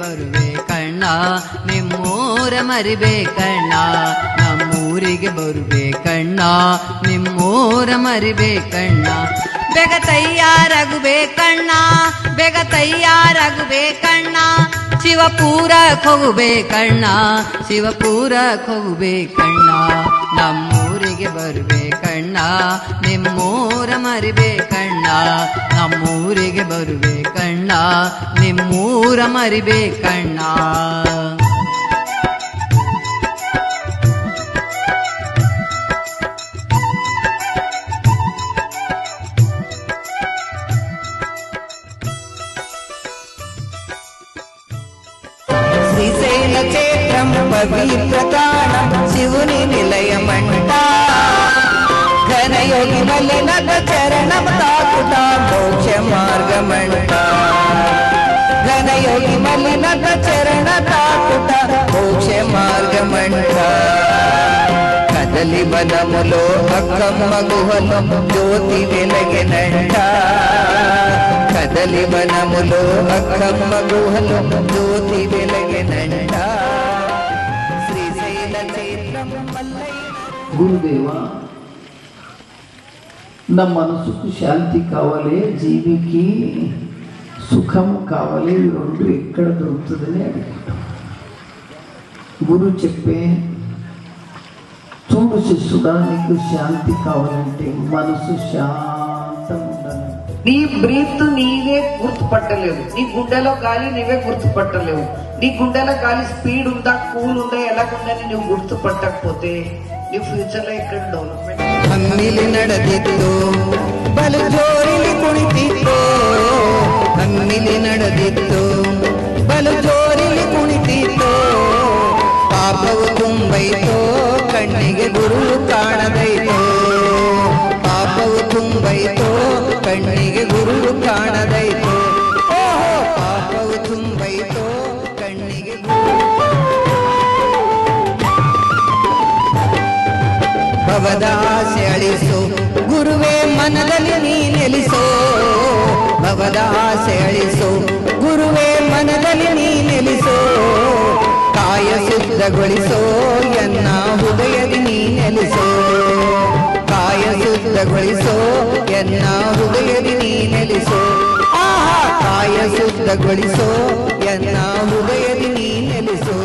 ಬರುಬೇಕಣ್ಣ, ನಿಮ್ಮೂರ ಮರಿಬೇಕಣ್ಣ, ನಮ್ಮೂರಿಗೆ ಬರುಬೇಕಣ್ಣ, ನಿಮ್ಮೂರ ಮರಿಬೇಕಣ್ಣ. ಬೇಗ ತಯ್ಯಾರಾಗಬೇಕಣ್ಣ, ಬೇಗ ತಯ್ಯಾರಾಗಬೇಕಣ್ಣ, ಶಿವಪುರಕ್ಕೆ ಹೋಗಬೇಕಣ್ಣ, ಶಿವಪುರಕ್ಕೆ ಹೋಗಬೇಕಣ್ಣ. ನಮ್ಮೂರಿಗೆ ಬರುಬೇಕಣ್ಣ, ನಿಮ್ಮೂರ ಮರಿಬೇಕಣ್ಣ, ನಮ್ಮೂರಿಗೆ ಬರುಬೇಕಣ್ಣ, ನಿಮ್ಮೂರ ಮರಿಬೇಕಣ್ಣ. శ్రీశైల క్షేత్రం పవిత్రతాళం శివుని నిలయమంట, ఘనయోగి మల్లినత చరణం తాకుట మోక్ష మార్గమంట, ఘనయోగి మల్లినత చరణ తాకుట మోక్ష మార్గమంట. కదలి వనములో అక్కమ్మ గుహలో జ్యోతి వెలగెనంట, కదలి వనములో అక్కమ్మ గుహలో జ్యోతి వెలగెనంట. శ్రీశైల క్షేత్రం గురుదేవ, నా మనసుకు శాంతి కావాలి, జీవికి సుఖం కావాలి, ఈ రెండు ఎక్కడ దొరుకుతుందని అడుగుతాం. గురు చెప్పే, చూడు శిష్యుడా, నీకు శాంతి కావాలంటే మనసు శాంతం ఉండాలంటే నీ బ్రీత్ నీవే గుర్తుపట్టలేవు, నీ గుండెలో గాలి నీవే గుర్తుపట్టలేవు. నీ గుండెలో గాలి స్పీడ్ ఉందా, కూల్ ఉందా, ఎలాగుందని నువ్వు గుర్తుపట్టకపోతే నీ ఫ్యూచర్ లో ఎక్కడ డెవలప్మెంట్. ಹಮ್ಮಿಲಿ ನಡೆದಿತ್ತು ಬಲು ಜೋರಿಲಿ ಕುಣಿತಿತ್ತು, ಹಮ್ಮಿಲಿ ನಡೆದಿತ್ತು ಬಲು ಜೋರಿಲಿ ಕುಣಿತಿತ್ತು, ಪಾಪವು ತುಂಬೈತೋ ಕಣ್ಣಿಗೆ ಗುರು ಕಾಣದೈತೋ, ಪಾಪವು ತುಂಬೈತೋ ಕಣ್ಣಿಗೆ ಗುರು ಕಾಣದೈತೋ, ಓಹೋ ಪಾಪವು ತುಂಬೈತೋ ಕಣ್ಣಿಗೆ ಭವದಾಸೆ ಅಳಿಸೋ ಗುರುವೇ ಮನದಲ್ಲಿ ನೀ ನೆಲೆಸೋ, ಭವದಾಸೆ ಅಳಿಸೋ ಗುರುವೇ ಮನದಲ್ಲಿ ನೀ ನೆಲೆಸೋ, ಕಾಯ ಶುದ್ಧಗೊಳಿಸೋ ಎನ್ನ ಹೃದಯದಿ ನೀ ನೆಲೆಸೋ, ಕಾಯ ಶುದ್ಧಗೊಳಿಸೋ ಎನ್ನ ಹೃದಯದಿ ನೀ ನೆಲೆಸೋ, ಆಹಾ ಕಾಯ ಶುದ್ಧಗೊಳಿಸೋ ಎನ್ನ ಹೃದಯದಿ ನೀ ನೆಲೆಸೋ.